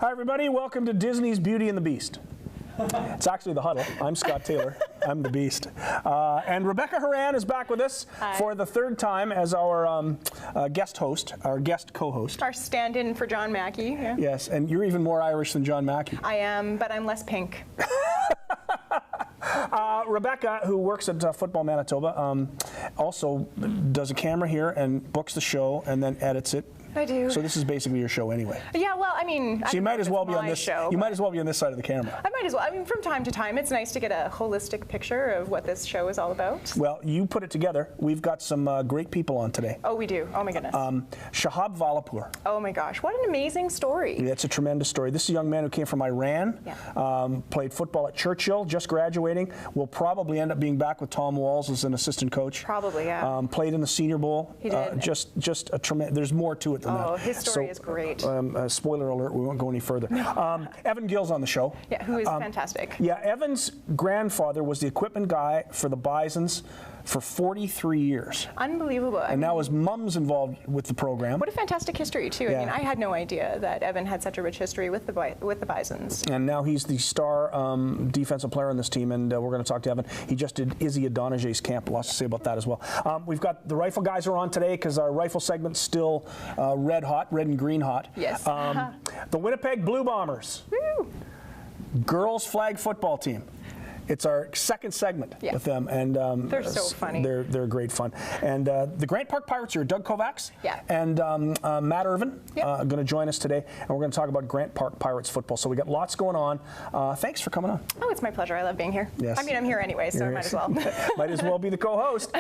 Hi, everybody. Welcome to Disney's Beauty and the Beast. It's actually the Huddle. I'm Scott Taylor. I'm the Beast. And Rebecca Horan is back with us for the third time as our guest host, our guest co-host. Our stand-in for John Mackey. Yeah. Yes, and you're even more Irish than John Mackey. I am, but I'm less pink. Rebecca, who works at Football Manitoba, also does a camera here and books the show and then edits it. I do. So this is basically your show anyway. Yeah, well, I mean, so you might as well be on this show. You might as well be on this side of the camera. I might as well. I mean, from time to time, it's nice to get a holistic picture of what this show is all about. Well, you put it together. We've got some great people on today. Oh, we do. Oh my goodness. Shahab Valapur. Oh my gosh, what an amazing story. Yeah, it's a tremendous story. This is a young man who came from Iran, played football at Churchill, just graduating. Will probably end up being back with Tom Walls as an assistant coach. Probably, yeah. Played in the Senior Bowl. He did. Just a tremendous. There's more to it than that. Oh, his story is great. Spoiler alert, we won't go any further. Evan Gill's on the show. Yeah, who is fantastic. Yeah, Evan's grandfather was the equipment guy for the Bisons for 43 years. Unbelievable. And now his mum's involved with the program. What a fantastic history, too. Yeah. I mean, I had no idea that Evan had such a rich history with the Bisons. And now he's the star defensive player on this team, and we're going to talk to Evan. He just did Izzy Adonijay's camp. Lots to say about that as well. We've got the rifle guys are on today because our rifle segment's still red and green hot. Yes. The Winnipeg Blue Bombers. Woo. Girls flag football team. It's our second segment with them, and they're so funny. They're great fun. And the Grant Park Pirates are Doug Kovacs and Matt Irvin going to join us today, and we're going to talk about Grant Park Pirates football. So we got lots going on. Thanks for coming on. Oh, it's my pleasure. I love being here. Yes. I mean, I'm here anyway, so I might as well. Might as well be the co-host.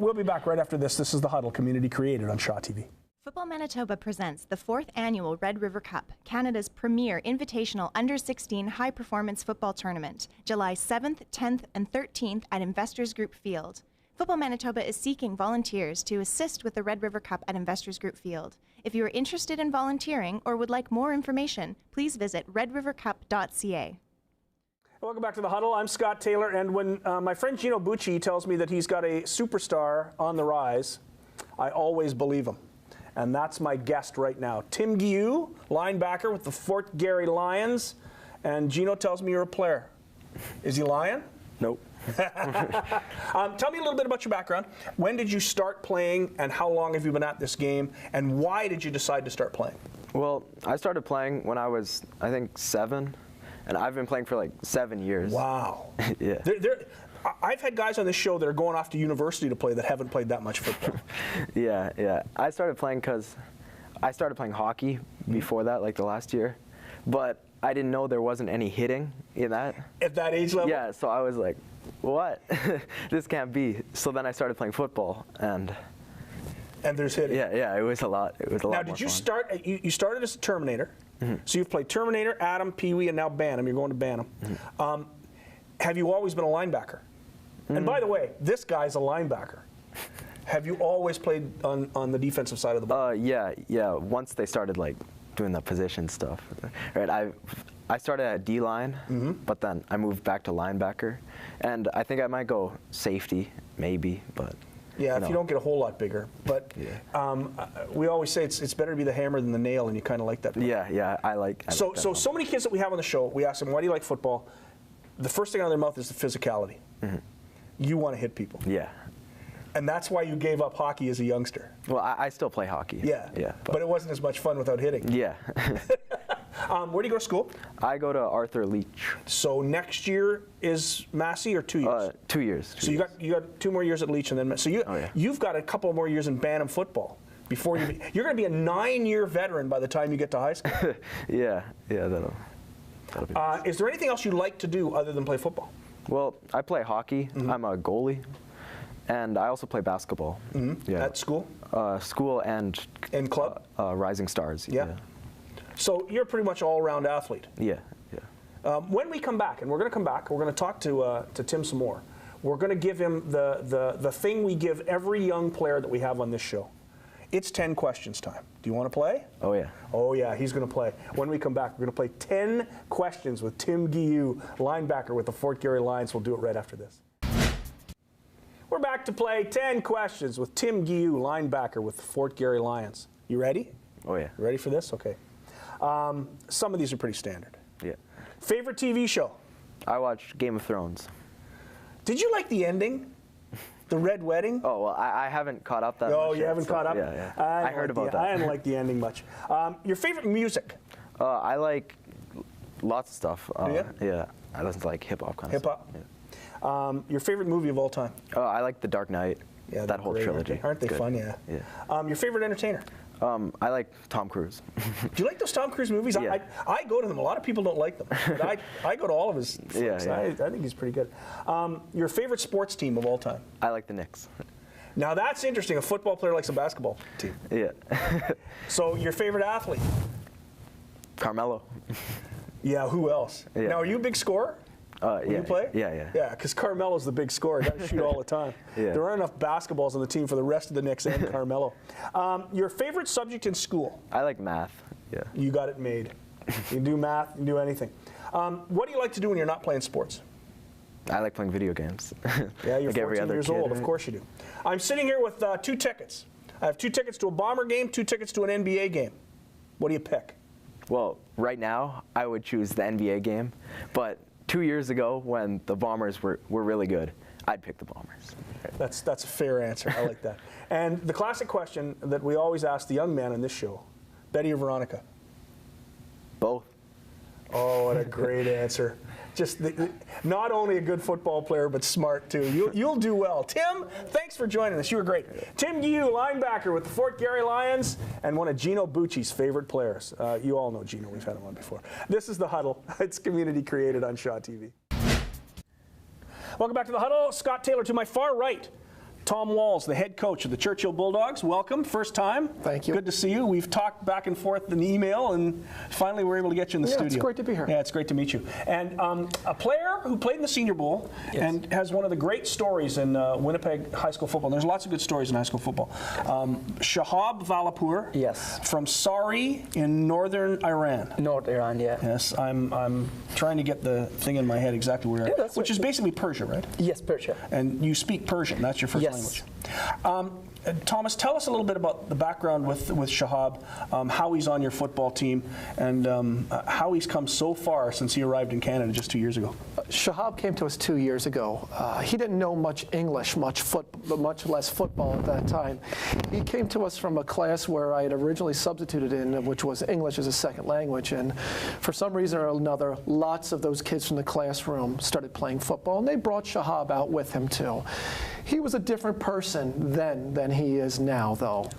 We'll be back right after this. This is the Huddle, community created on Shaw TV. Football Manitoba presents the 4th annual Red River Cup, Canada's premier invitational under-16 high-performance football tournament, July 7th, 10th, and 13th at Investors Group Field. Football Manitoba is seeking volunteers to assist with the Red River Cup at Investors Group Field. If you are interested in volunteering or would like more information, please visit redrivercup.ca. Welcome back to the Huddle. I'm Scott Taylor, and when my friend Gino Bucci tells me that he's got a superstar on the rise, I always believe him. And that's my guest right now. Tim Guiu, linebacker with the Fort Garry Lions. And Gino tells me you're a player. Is he lying? Nope. Tell me a little bit about your background. When did you start playing, and how long have you been at this game? And why did you decide to start playing? Well, I started playing when I was, I think, 7. And I've been playing for like 7 years. Wow. Yeah. I've had guys on this show that are going off to university to play that haven't played that much football. Yeah. I started playing because I started playing hockey before that, like the last year. But I didn't know there wasn't any hitting in that. At that age level? Yeah, so I was like, what? This can't be. So then I started playing football. And there's hitting. Yeah, it was a lot. It was a lot more Now, did you fun. start, you started as a Terminator. So you've played Terminator, Adam, Pee Wee, and now Bantam. You're going to Bantam. Have you always been a linebacker? And by the way, this guy's a linebacker. Have you always played on the defensive side of the ball? Yeah. Once they started like doing the position stuff, right? I started at D-line, but then I moved back to linebacker, and I think I might go safety, maybe, but. Yeah, if you don't get a whole lot bigger. But we always say it's better to be the hammer than the nail, and you kind of like that. Yeah, I like that. So many kids that we have on the show, we ask them, why do you like football? The first thing out of their mouth is the physicality. You want to hit people. Yeah. And that's why you gave up hockey as a youngster. Well, I still play hockey. Yeah. But it wasn't as much fun without hitting. Yeah. Where do you go to school? I go to Arthur Leach. So next year is Massey, or 2 years? 2 years. So you got 2 more years at Leach, and then you've got a couple more years in Bantam football before you're going to be a 9-year veteran by the time you get to high school. Yeah, that'll be nice. Is there anything else you like to do other than play football? Well, I play hockey. I'm a goalie, and I also play basketball. Yeah. At school? School and club? Rising Stars. Yeah. So you're pretty much all-around athlete. Yeah. When we come back, and we're going to come back, we're going to talk to Tim some more. We're going to give him the thing we give every young player that we have on this show. It's 10 questions time. Do you want to play? Oh, yeah. Oh, yeah, he's going to play. When we come back, we're going to play 10 questions with Tim Guiu, linebacker with the Fort Garry Lions. We'll do it right after this. We're back to play 10 questions with Tim Guiu, linebacker with the Fort Garry Lions. You ready? Oh, yeah. You ready for this? Okay. Some of these are pretty standard. Yeah. Favorite TV show? I watch Game of Thrones. Did you like the ending? The Red Wedding? Oh, well, I haven't caught up that much. Oh, you yet, haven't so, caught up? Yeah, yeah. I heard about that. I didn't like the ending much. Your favorite music? I like lots of stuff. Yeah? Yeah. I listen to like hip-hop kind of Hip-hop? stuff. Yeah. Your favorite movie of all time? I like The Dark Knight. Yeah, that whole great, trilogy. Aren't they Good. fun? Yeah. Yeah. Your favorite entertainer? I like Tom Cruise. Do you like those Tom Cruise movies? Yeah. I go to them. A lot of people don't like them. But I go to all of his flicks. Yeah. I think he's pretty good. Your favorite sports team of all time? I like the Knicks. Now that's interesting. A football player likes a basketball team. Yeah. So your favorite athlete? Carmelo. Yeah, who else? Yeah. Now, are you a big scorer? When Yeah. you play? Yeah. Yeah, because Carmelo's the big scorer. Got to shoot all the time. Yeah. There aren't enough basketballs on the team for the rest of the Knicks and Carmelo. Your favorite subject in school? I like math. Yeah. You got it made. You can do math, you can do anything. What do you like to do when you're not playing sports? I like playing video games. Yeah, you're like every 14 other years kid, old. right? Of course you do. I'm sitting here with 2 tickets. I have 2 tickets to a Bomber game, 2 tickets to an NBA game. What do you pick? Well, right now, I would choose the NBA game. But 2 years ago, when the Bombers were really good, I'd pick the Bombers. That's a fair answer. I like that. And the classic question that we always ask the young man on this show, Betty or Veronica? Both. Oh, what a great answer. Just not only a good football player, but smart too. You'll do well. Tim, thanks for joining us. You were great. Tim Guiu, linebacker with the Fort Garry Lions and one of Gino Bucci's favorite players. You all know Gino. We've had him on before. This is The Huddle. It's community created on Shaw TV. Welcome back to The Huddle. Scott Taylor to my far right. Tom Walls, the head coach of the Churchill Bulldogs. Welcome, first time. Thank you. Good to see you. We've talked back and forth in email, and finally we're able to get you in the studio. It's great to be here. Yeah, it's great to meet you. And a player who played in the Senior Bowl and has one of the great stories in Winnipeg high school football. There's lots of good stories in high school football. Shahab Valapur. Yes. From Sari in northern Iran. North Iran, yeah. Yes, I'm trying to get the thing in my head exactly where, which is basically Persia, right? Yes, Persia. And you speak Persian. That's your first Yes. language. Thomas, tell us a little bit about the background with Shahab, how he's on your football team, and how he's come so far since he arrived in Canada just 2 years ago. Shahab came to us 2 years ago. He didn't know much English, much less football at that time. He came to us from a class where I had originally substituted in, which was English as a second language. And for some reason or another, lots of those kids from the classroom started playing football, and they brought Shahab out with him too. He was a different person then than he is now, though.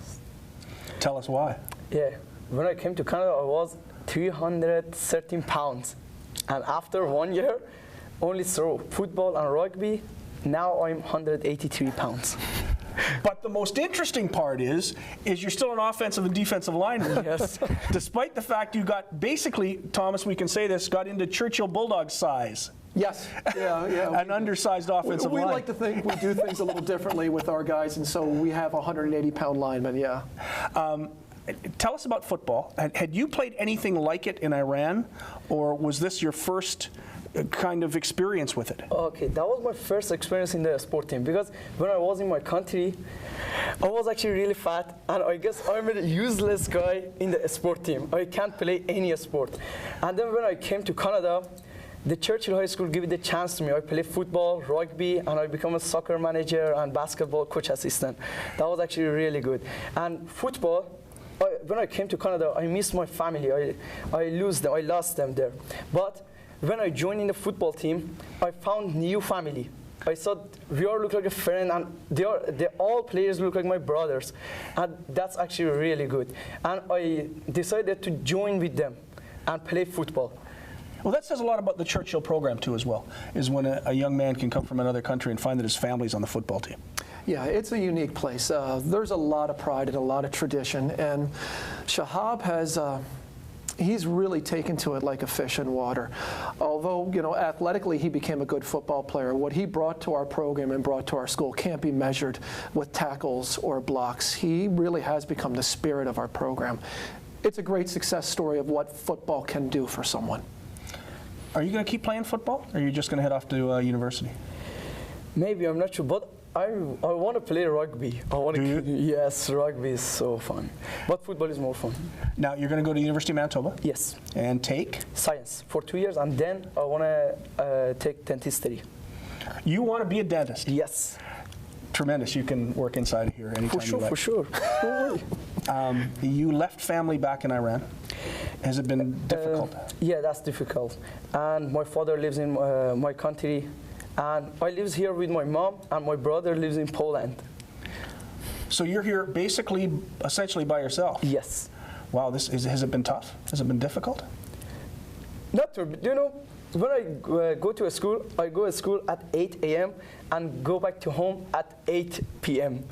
Tell us why. Yeah. When I came to Canada, I was 313 pounds. And after 1 year, only through football and rugby, now I'm 183 pounds. But the most interesting part is you're still an offensive and defensive lineman. Yes. Despite the fact you got, basically, Thomas, we can say this, got into Churchill Bulldog size. Yes, yeah. An undersized offensive we line. like to think we do things a little differently with our guys, and so we have 180-pound linemen, yeah. Tell us about football. Had you played anything like it in Iran, or was this your first kind of experience with it? Okay, that was my first experience in the sport team, because when I was in my country, I was actually really fat, and I guess I'm a useless guy in the sport team. I can't play any sport. And then when I came to Canada, the Churchill High School gave me the chance to me. I play football, rugby, and I become a soccer manager and basketball coach assistant. That was actually really good. And football, when I came to Canada, I missed my family. I lost them there. But when I joined in the football team, I found new family. I thought we all look like a friend, and they all players look like my brothers, and that's actually really good. And I decided to join with them and play football. Well, that says a lot about the Churchill program, too, as well, is when a young man can come from another country and find that his family's on the football team. Yeah, it's a unique place. There's a lot of pride and a lot of tradition, and Shahab has he's really taken to it like a fish in water. Although, you know, athletically he became a good football player, what he brought to our program and brought to our school can't be measured with tackles or blocks. He really has become the spirit of our program. It's a great success story of what football can do for someone. Are you going to keep playing football, or are you just going to head off to university? Maybe, I'm not sure, but I want to play rugby. I want Do to. you? Yes, rugby is so fun, but football is more fun. Now, you're going to go to the University of Manitoba Yes, and take? science for 2 years, and then I want to take dentistry. You want to be a dentist? Yes, Tremendous. You can work inside of here anytime for sure, you like. for sure. No worry. You left family back in Iran. Has it been difficult? Yeah, that's difficult. And my father lives in my country, and I live here with my mom, and my brother lives in Poland. So you're here basically, essentially by yourself? Yes. Wow, has it been tough? Has it been difficult? Not to, you know, when I go to a school, I go to school at 8 a.m. and go back to home at 8 p.m.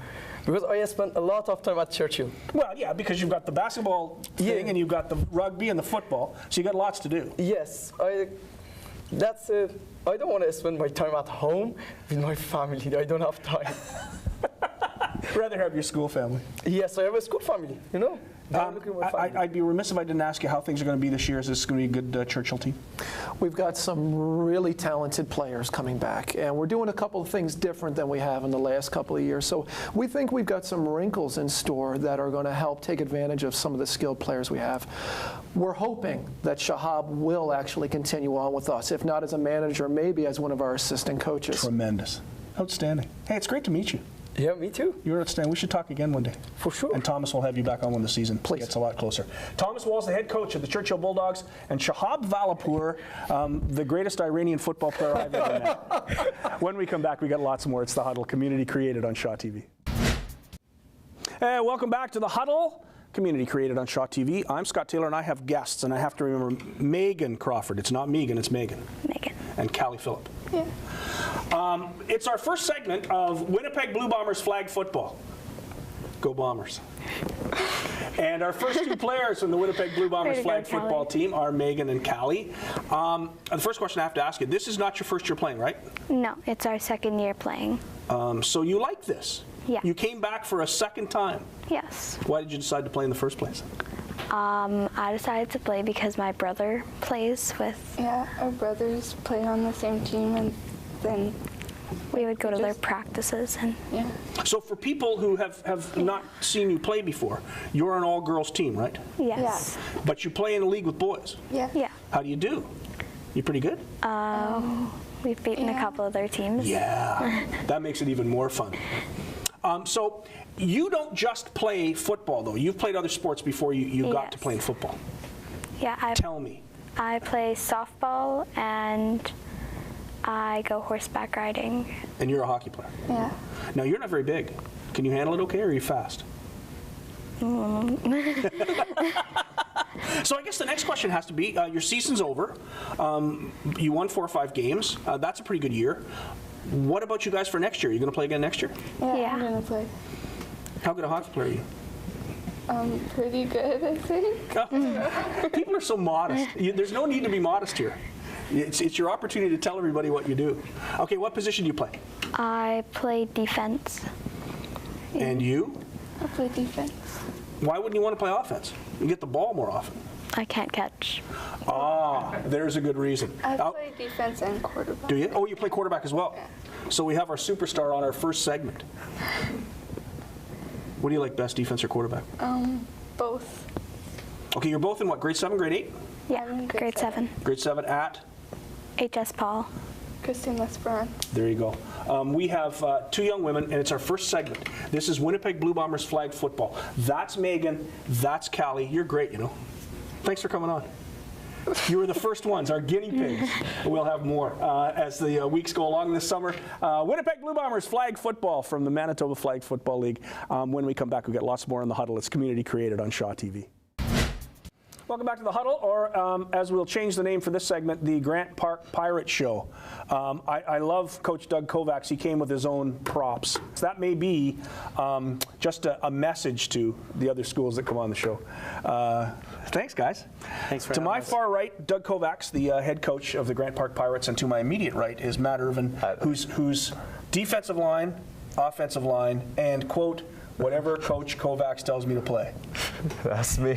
because I spend a lot of time at Churchill. Well, yeah, because you've got the basketball thing and you've got the rugby and the football, so you got lots to do. Yes, that's it. I don't want to spend my time at home with my family. I don't have time. Rather have your school family. Yes, I have a school family, you know. I'm looking at my family. I'd be remiss if I didn't ask you how things are going to be this year. Is this going to be a good Churchill team? We've got some really talented players coming back, and we're doing a couple of things different than we have in the last couple of years. So we think we've got some wrinkles in store that are going to help take advantage of some of the skilled players we have. We're hoping that Shahab will actually continue on with us, if not as a manager, maybe as one of our assistant coaches. Tremendous. Outstanding. Hey, it's great to meet you. Yeah, me too. You're outstanding. We should talk again one day. For sure. And Thomas will have you back on when the season gets a lot closer. Thomas Wall's the head coach of the Churchill Bulldogs, and Shahab Valapur, the greatest Iranian football player I've ever met. When we come back, we got lots more. It's The Huddle, community created on Shaw TV. Hey, welcome back to The Huddle, community created on Shaw TV. I'm Scott Taylor, and I have guests, and I have to remember Megan Crawford. It's not Megan, it's Megan. Megan. And Callie Phillip. Yeah. It's our first segment of Winnipeg Blue Bombers flag football. Go Bombers. And our first two players from the Winnipeg Blue Bombers flag football team are Megan and Callie. The first question I have to ask you, this is not your first year playing, right? No, it's our second year playing. So you like this? Yeah. You came back for a second time. Yes. Why did you decide to play in the first place? I decided to play because my brother plays with. Yeah, our brothers played on the same team, and then we would go to their practices and. Yeah. So for people who have not seen you play before, you're an all-girls team, right? Yes. But you play in a league with boys. Yeah. Yeah. How do you do? You pretty good? We've beaten a couple of their teams. Yeah, that makes it even more fun. So you don't just play football, though. You've played other sports before you got to playing football. Yeah. Tell me. I play softball and I go horseback riding. And you're a hockey player. Yeah. Now, you're not very big. Can you handle it okay, or are you fast? So I guess the next question has to be, your season's over. You won 4 or 5 games. That's a pretty good year. What about you guys for next year? Are you going to play again next year? Yeah, I'm gonna play. How good a hockey player are you? Pretty good, I think. People are so modest. There's no need to be modest here. It's your opportunity to tell everybody what you do. Okay, what position do you play? I play defense. And you? I play defense. Why wouldn't you want to play offense? You get the ball more often. I can't catch. Ah, there's a good reason. I play defense and quarterback. Do you? Oh, you play quarterback as well. Yeah. So we have our superstar on our first segment. What do you like best, defense or quarterback? Both. Okay, you're both in what, grade 7, grade 8? Yeah, I'm in grade 7. Grade 7 at? HS Paul. Christine Lesperance. There you go. We have 2 young women, and it's our first segment. This is Winnipeg Blue Bombers flag football. That's Megan. That's Callie. You're great, you know. Thanks for coming on. You were the first ones, our guinea pigs. We'll have more as the weeks go along this summer. Winnipeg Blue Bombers flag football from the Manitoba Flag Football League. When we come back, we've got lots more in the Huddle. It's community created on Shaw TV. Welcome back to the Huddle, or as we'll change the name for this segment, the Grant Park Pirate Show. I love Coach Doug Kovacs. He came with his own props. So that may be just a message to the other schools that come on the show. Thanks, guys. Thanks for To having my us. far right, Doug Kovacs, the head coach of the Grant Park Pirates, and to my immediate right is Matt Irvin, who's defensive line, offensive line, and, quote, whatever Coach Kovacs tells me to play. That's me.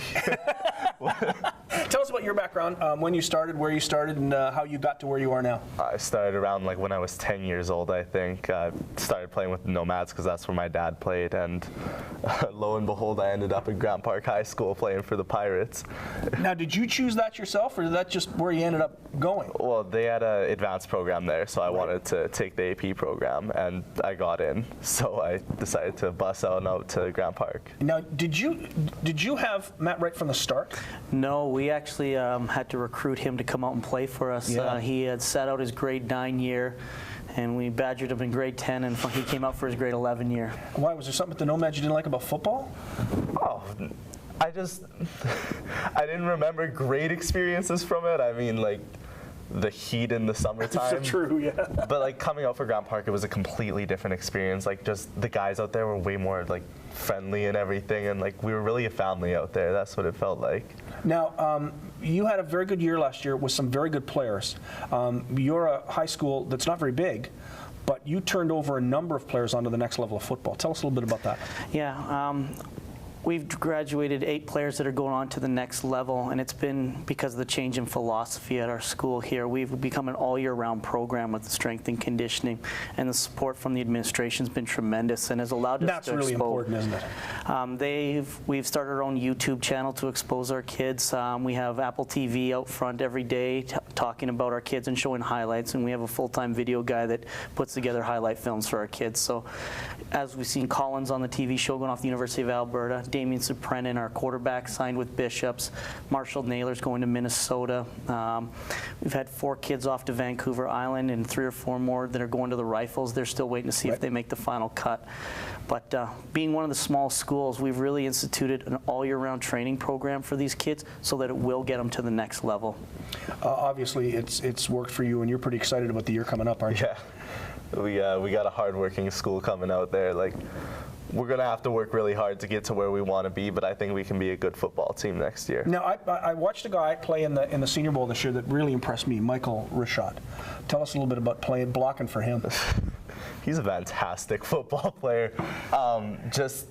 Tell us about your background, when you started, where you started, and how you got to where you are now. I started around like when I was 10 years old, I think. Started playing with the Nomads because that's where my dad played, and lo and behold, I ended up at Grant Park High School playing for the Pirates. Now, did you choose that yourself, or is that just where you ended up going? Well, they had an advanced program there, so I wanted to take the AP program, and I got in. So I decided to bus out to Grant Park. Now, did you have Matt right from the start? No, we actually had to recruit him to come out and play for us. Yeah. He had sat out his grade 9 year, and we badgered him in grade 10, and he came out for his grade 11 year. Why? Was there something with the Nomads you didn't like about football? Oh, I didn't remember great experiences from it. I mean, like, the heat in the summertime. So true, yeah. But like coming out for Grant Park, it was a completely different experience. Like just the guys out there were way more like friendly and everything, and like we were really a family out there. That's what it felt like. Now, you had a very good year last year with some very good players. You're a high school that's not very big, but you turned over a number of players onto the next level of football. Tell us a little bit about that. Yeah. We've graduated 8 players that are going on to the next level, and it's been because of the change in philosophy at our school here. We've become an all-year-round program with strength and conditioning, and the support from the administration's been tremendous and has allowed us That's to really expose. important, isn't it? We've started our own YouTube channel to expose our kids. We have Apple TV out front every day talking about our kids and showing highlights, and we have a full-time video guy that puts together highlight films for our kids. So as we've seen Collins on the TV show going off the University of Alberta, Damien Suprennan, our quarterback, signed with Bishops. Marshall Naylor's going to Minnesota. We've had 4 kids off to Vancouver Island and 3 or 4 more that are going to the Rifles. They're still waiting to see if they make the final cut. But being one of the small schools, we've really instituted an all-year-round training program for these kids so that it will get them to the next level. Obviously, it's worked for you, and you're pretty excited about the year coming up, aren't you? Yeah, we got a hard-working school coming out there. Like, we're going to have to work really hard to get to where we want to be, but I think we can be a good football team next year. Now, I watched a guy play in the Senior Bowl this year that really impressed me, Michael Rashad. Tell us a little bit about blocking for him. He's a fantastic football player. Just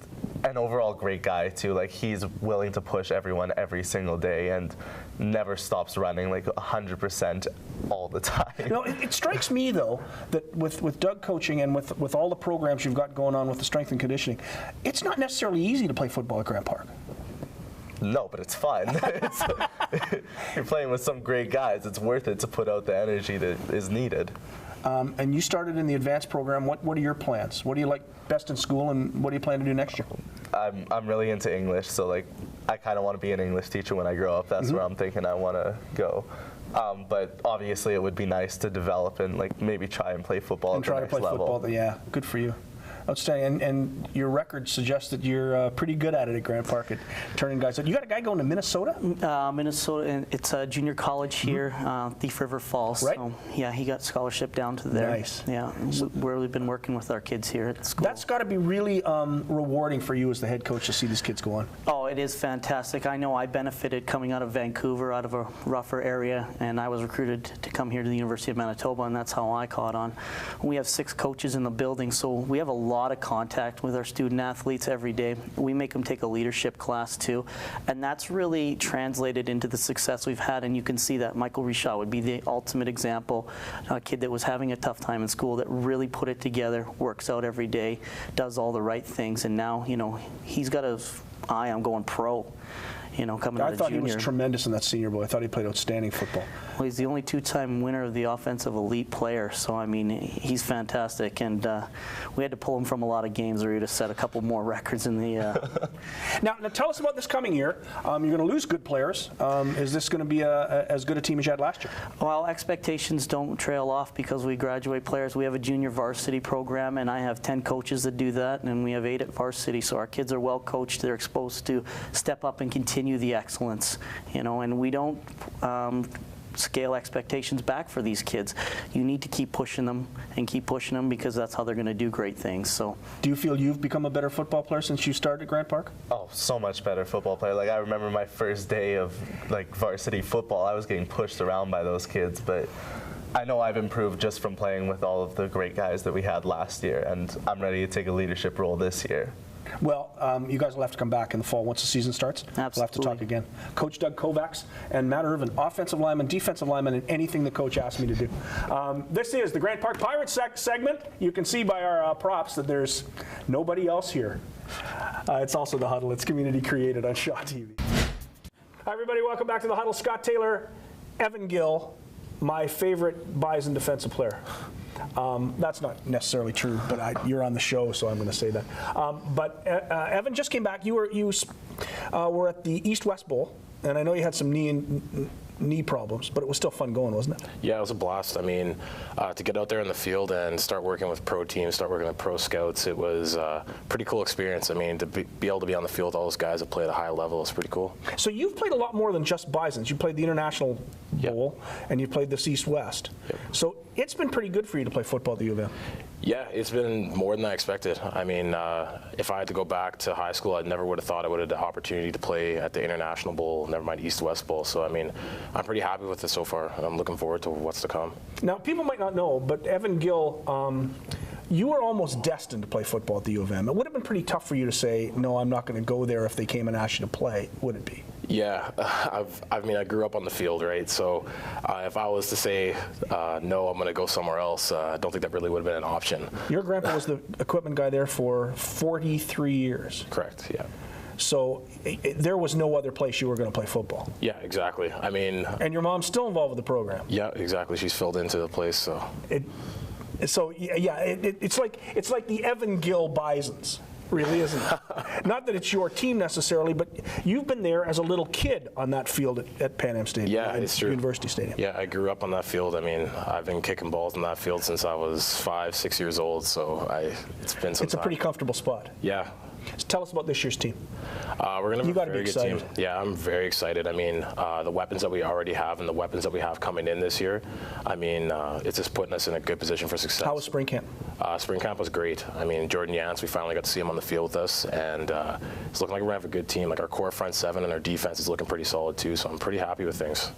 an overall great guy, too. Like, he's willing to push everyone every single day and never stops running, like 100% all the time. You know, it strikes me, though, that with Doug coaching and with all the programs you've got going on with the strength and conditioning, it's not necessarily easy to play football at Grant Park. No, but it's fun. You're playing with some great guys. It's worth it to put out the energy that is needed. And you started in the advanced program. What are your plans? What do you like best in school, and what do you plan to do next year? I'm really into English, so like I kind of want to be an English teacher when I grow up. That's where I'm thinking I want to go. But obviously, it would be nice to develop and like maybe try and play football at the next level. Football. Yeah, good for you. Outstanding. And your record suggests that you're pretty good at it at Grant Park at turning guys out. You got a guy going to Minnesota? Minnesota, and it's a junior college here, Thief River Falls. Right. So, yeah, he got scholarship down to there. Nice. Yeah, we've been working with our kids here at school. That's got to be really rewarding for you as the head coach to see these kids go on. Oh, it is fantastic. I know I benefited coming out of Vancouver, out of a rougher area, and I was recruited to come here to the University of Manitoba, and that's how I caught on. We have 6 coaches in the building, so we have a lot of contact with our student athletes every day. We make them take a leadership class too, and that's really translated into the success we've had, and you can see that Michael Richat would be the ultimate example, a kid that was having a tough time in school that really put it together, works out every day, does all the right things, and now, you know, he's got his eye on going pro. You know, coming out of junior. I thought he was tremendous in that Senior Bowl. I thought he played outstanding football. Well, he's the only 2-time winner of the offensive elite player, so I mean, he's fantastic, and we had to pull him from a lot of games, or he'd have set a couple more records in the. Now, tell us about this coming year. You're going to lose good players. Is this going to be as good a team as you had last year? Well, expectations don't trail off because we graduate players. We have a junior varsity program, and I have 10 coaches that do that, and we have 8 at varsity. So our kids are well coached. They're exposed to step up and continue the excellence, you know, and we don't scale expectations back for these kids. You need to keep pushing them because that's how they're going to do great things. So, do you feel you've become a better football player since you started at Grant Park? Oh, so much better football player. Like I remember my first day of like varsity football, I was getting pushed around by those kids, but I know I've improved just from playing with all of the great guys that we had last year, and I'm ready to take a leadership role this year. Well, you guys will have to come back in the fall once the season starts. Absolutely. We'll have to talk again. Coach Doug Kovacs and Matt Irvin, offensive lineman, defensive lineman, and anything the coach asked me to do. This is the Grant Park Pirates segment. You can see by our props that there's nobody else here. It's also the Huddle. It's community created on Shaw TV. Hi, everybody. Welcome back to the Huddle. Scott Taylor, Evan Gill, my favorite Bison defensive player. That's not necessarily true, but you're on the show, so I'm going to say that. But Evan just came back. You were at the East-West Bowl, and I know you had some knee problems, but it was still fun going, wasn't it? Yeah, it was a blast. I mean, to get out there in the field and start working with pro teams, start working with pro scouts, it was a pretty cool experience. I mean, to be able to be on the field with all those guys that play at a high level is pretty cool. So you've played a lot more than just Bisons. You played the International Bowl, and you played this East-West. Yep. So it's been pretty good for you to play football at the U of M. Yeah, it's been more than I expected. I mean, if I had to go back to high school, I never would have thought I would have had the opportunity to play at the International Bowl, never mind East-West Bowl. So, I mean, I'm pretty happy with it so far, and I'm looking forward to what's to come. Now, people might not know, but Evan Gill, you were almost destined to play football at the U of M. It would have been pretty tough for you to say, no, I'm not going to go there if they came and asked you to play, would it be? Yeah, I mean, I grew up on the field, right? So if I was to say, no, I'm going to go somewhere else, I don't think that really would have been an option. Your grandpa was the equipment guy there for 43 years. Correct, yeah. So there was no other place you were going to play football. Yeah, exactly. I mean... And your mom's still involved with the program. Yeah, exactly. She's filled into the place, so... It's like the Evan Gill Bisons. Really, isn't it? Not that it's your team necessarily, but you've been there as a little kid on that field at Pan Am Stadium. Yeah, it's true. University Stadium. Yeah, I grew up on that field. I mean, I've been kicking balls on that field since I was 5, 6 years old, so it's been some time. It's a pretty comfortable spot. Yeah. So tell us about this year's team. We're going to have a very good team. excited. Yeah, I'm very excited. I mean, the weapons that we already have and the weapons that we have coming in this year, I mean, it's just putting us in a good position for success. How was spring camp? Spring camp was great. I mean, Jordan Yance, we finally got to see him on the field with us, and it's looking like we're going to have a good team. Like our core front seven and our defense is looking pretty solid too, so I'm pretty happy with things.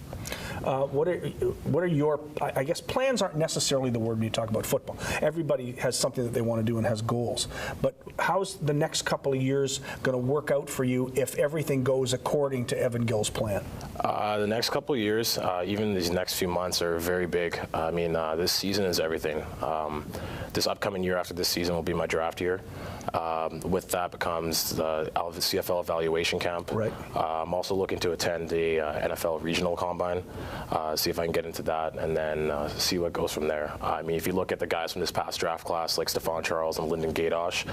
What are your, I guess plans aren't necessarily the word when you talk about football. Everybody has something that they want to do and has goals. But how's the next couple of years going to work out for you if everything goes according to Evan Gill's plan? The next couple of years, even these next few months are very big. I mean, this season is everything. This upcoming year after this season will be my draft year. With that becomes the CFL evaluation camp. Right. I'm also looking to attend the NFL regional combine, see if I can get into that, and then see what goes from there. I mean, if you look at the guys from this past draft class, like Stephon Charles and Lyndon Gadosh,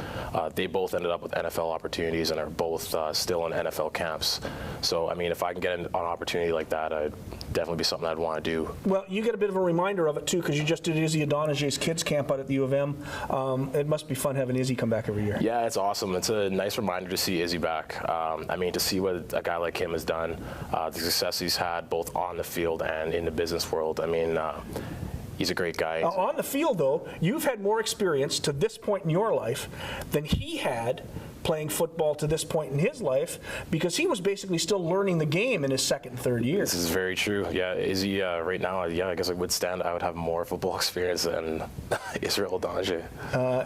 they both ended up with NFL opportunities and are both still in NFL camps. So, I mean, if I can get an opportunity like that, I'd definitely be something I'd want to do. Well, you get a bit of a reminder of it, too, because you just did Izzy Adonijay's kids camp out at the U of M. It must be fun having Izzy come back every year. Yeah, it's awesome. It's a nice reminder to see Izzy back. I mean, to see what a guy like him has done, the success he's had both on the field and in the business world. I mean, he's a great guy. On the field, though, you've had more experience to this point in your life than he had playing football to this point in his life, because he was basically still learning the game in his second and third year. This is very true. Yeah, Izzy, right now, yeah, I guess I would have more football experience than Israel Adonijay.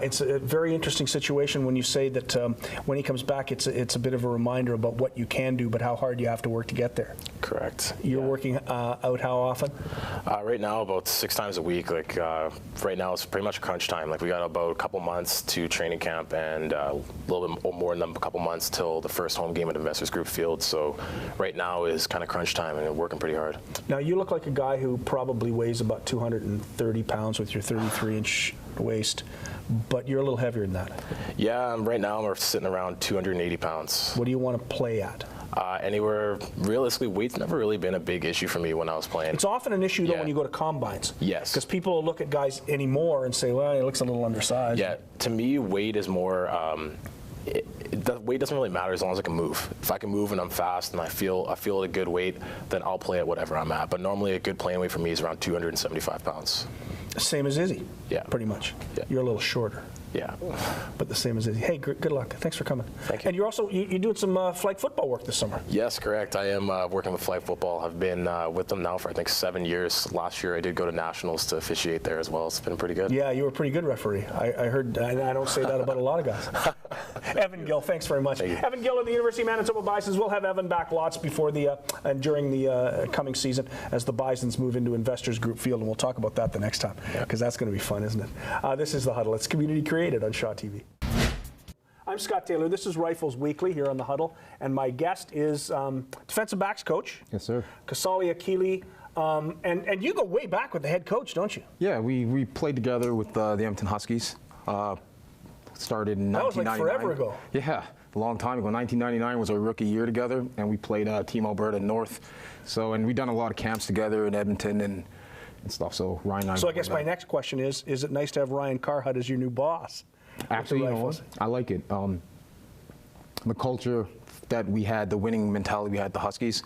It's a very interesting situation when you say that when he comes back, it's a bit of a reminder about what you can do, but how hard you have to work to get there. Correct. You're working out how often? Right now, about 6 times a week. Like right now, it's pretty much crunch time. Like we got about a couple months to training camp and a little bit more than a couple months till the first home game at Investors Group Field. So right now is kind of crunch time and working pretty hard. Now you look like a guy who probably weighs about 230 pounds with your 33-inch waist, but you're a little heavier than that. Yeah, right now I'm sitting around 280 pounds. What do you want to play at? Anywhere, realistically, weight's never really been a big issue for me when I was playing. It's often an issue, though, when you go to combines. Yes. Because people look at guys anymore and say, well, he looks a little undersized. Yeah, to me, weight is more, the weight doesn't really matter as long as I can move. If I can move and I'm fast and I feel at a good weight, then I'll play at whatever I'm at. But normally a good playing weight for me is around 275 pounds. Same as Izzy. Yeah. Pretty much. Yeah. You're a little shorter. Yeah. But the same as it. Hey, good luck. Thanks for coming. Thank you. And you're also you're doing some flag football work this summer. Yes, correct. I am working with flag football. I've been with them now for I think 7 years. Last year I did go to nationals to officiate there as well. It's been pretty good. Yeah, you were a pretty good referee. I heard. I don't say that about a lot of guys. Evan Gill, thanks very much. Evan Gill of the University of Manitoba Bisons. We'll have Evan back lots before the and during the coming season as the Bisons move into Investors Group Field, and we'll talk about that the next time because that's going to be fun, isn't it? This is The Huddle. It's community created on Shaw TV. I'm Scott Taylor. This is Rifles Weekly here on The Huddle, and my guest is defensive backs coach. Yes, sir. Callie. And you go way back with the head coach, don't you? Yeah, we played together with the Edmonton Huskies. Started in 1999. That was like forever ago. Yeah, a long time ago. 1999 was our rookie year together, and we played Team Alberta North. So, and we've done a lot of camps together in Edmonton and stuff. So Ryan and I. So I guess my next question is it nice to have Ryan Carhut as your new boss? Actually, you know what? I like it. The culture that we had, the winning mentality we had at the Huskies,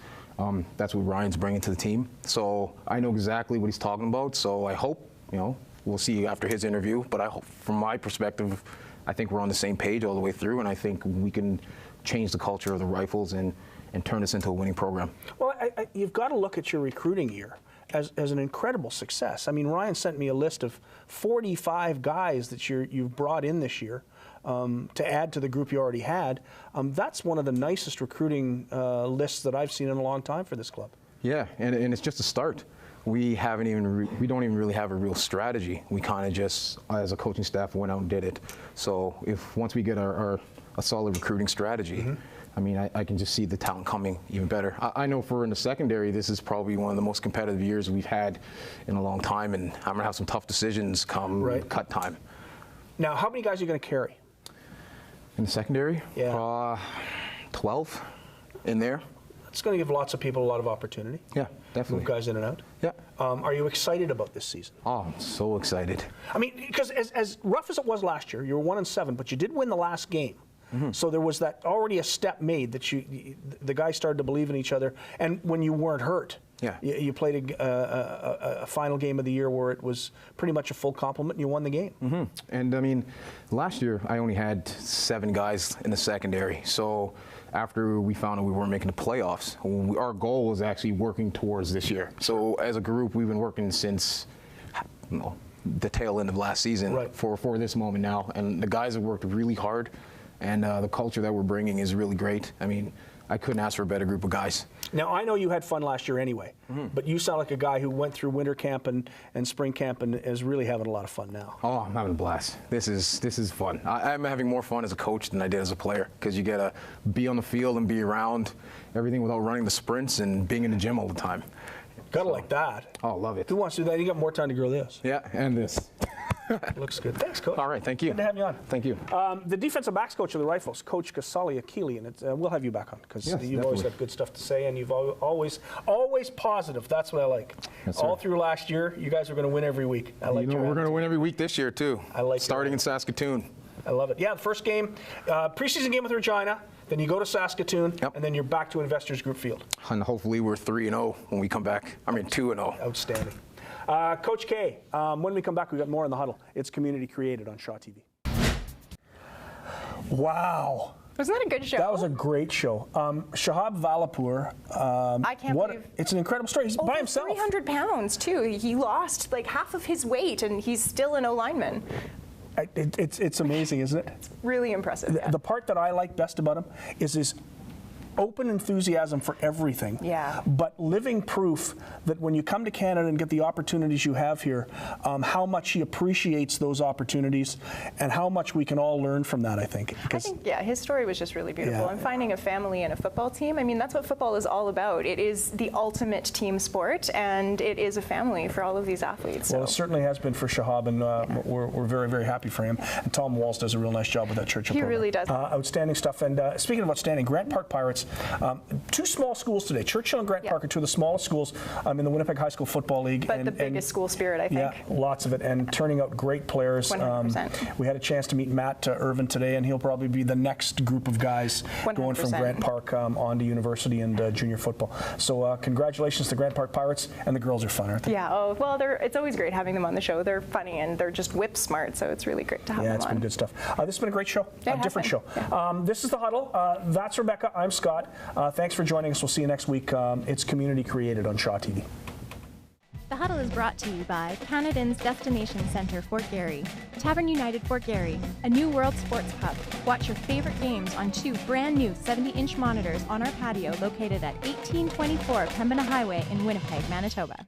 that's what Ryan's bringing to the team. So I know exactly what he's talking about. So I hope, we'll see after his interview. But I hope, from my perspective, I think we're on the same page all the way through, and I think we can change the culture of the Rifles and turn this into a winning program. Well, you've got to look at your recruiting year as an incredible success. I mean, Ryan sent me a list of 45 guys that you've brought in this year to add to the group you already had. That's one of the nicest recruiting lists that I've seen in a long time for this club. Yeah, and it's just a start. We don't even really have a real strategy. We kind of just, as a coaching staff, went out and did it. So once we get a solid recruiting strategy, I mean, I can just see the talent coming even better. I know in the secondary, this is probably one of the most competitive years we've had in a long time, and I'm going to have some tough decisions come cut time. Now, how many guys are you going to carry? In the secondary? Yeah. 12 in there. It's going to give lots of people a lot of opportunity. Yeah, definitely. Move guys in and out. Yeah. Are you excited about this season? Oh, I'm so excited. I mean, because as rough as it was last year, you were 1-7, but you did win the last game. So there was that already a step made that the guys started to believe in each other, and when you weren't hurt, you played a final game of the year where it was pretty much a full complement, and you won the game. And I mean, last year I only had 7 guys in the secondary. So after we found out we weren't making the playoffs, our goal was actually working towards this year. So as a group, we've been working since the tail end of last season for this moment now, and the guys have worked really hard. And the culture that we're bringing is really great. I mean, I couldn't ask for a better group of guys. Now, I know you had fun last year anyway, but you sound like a guy who went through winter camp and spring camp and is really having a lot of fun now. Oh, I'm having a blast. This is fun. I'm having more fun as a coach than I did as a player, because you get to be on the field and be around everything without running the sprints and being in the gym all the time. Gotta like that. Oh, love it. Who wants to do that? You got more time to grow this. Yeah, and this. Looks good. Thanks, Coach. All right, thank you. Good to have you on. Thank you. The defensive backs coach of the Rifles, Coach Callie, and we'll have you back on because you've always got good stuff to say, and you've always positive. That's what I like. Yes, all through last year, you guys are going to win every week. I like we're going to win every week this year too. I like starting in Saskatoon. I love it. Yeah, the first game, preseason game with Regina. Then you go to Saskatoon, and then you're back to Investors Group Field. And hopefully we're 3-0 when we come back. I mean 2-0. Outstanding. Coach K, when we come back, we've got more in The Huddle. It's community created on Shaw TV. Wow. Wasn't that a good show? That was a great show. Shahab Valapur. I can't believe it's an incredible story. He's by himself. 300 pounds, too. He lost like half of his weight, and he's still an O-lineman. It's amazing, isn't it? It's really impressive. The part that I like best about him is his open enthusiasm for everything, but living proof that when you come to Canada and get the opportunities you have here, how much he appreciates those opportunities and how much we can all learn from that, I think. His story was just really beautiful. And finding a family and a football team, I mean, that's what football is all about. It is the ultimate team sport, and it is a family for all of these athletes. Well, it certainly has been for Shahab, and we're very, very happy for him. And Tom Walls does a real nice job with that Churchill program. He really does. Outstanding stuff. And speaking of outstanding, Grant Park Pirates Two small schools today. Churchill and Grant Park are two of the smallest schools in the Winnipeg High School Football League. But the biggest school spirit, I think. Yeah, lots of it, and turning out great players. 100%. We had a chance to meet Matt Irvin today, and he'll probably be the next group of guys 100%. going from Grant Park on to university and junior football. So congratulations to Grant Park Pirates, and the girls are fun, aren't they? Yeah, oh, well, it's always great having them on the show. They're funny, and they're just whip smart, so it's really great to have them on. Yeah, it's been good stuff. This has been a great show, Yeah, a different show. Yeah. This is The Huddle. That's Rebecca. I'm Scott. Thanks for joining us. We'll see you next week. It's community created on Shaw TV. The Huddle is brought to you by Canadians Destination Centre Fort Garry, Tavern United Fort Garry, a new World Sports Pub. Watch your favorite games on two brand new 70-inch monitors on our patio located at 1824 Pembina Highway in Winnipeg, Manitoba.